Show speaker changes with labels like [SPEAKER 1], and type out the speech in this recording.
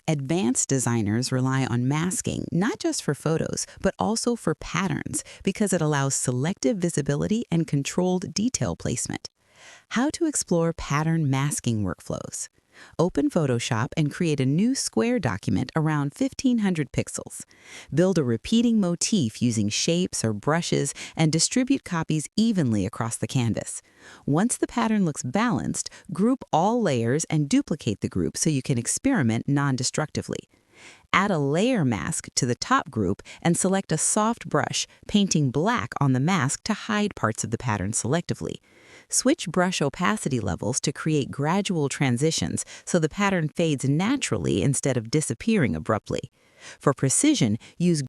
[SPEAKER 1] Advanced designers rely on masking not just for photos, but also for patterns because it allows selective visibility and controlled detail placement. How to explore pattern masking workflows. Open Photoshop and create a new square document around 1500 pixels. Build a repeating motif using shapes or brushes and distribute copies evenly across the canvas. Once the pattern looks balanced, group all layers and duplicate the group so you can experiment non-destructively. Add a layer mask to the top group and select a soft brush, painting black on the mask to hide parts of the pattern selectively. Switch brush opacity levels to create gradual transitions so the pattern fades naturally instead of disappearing abruptly. For precision, use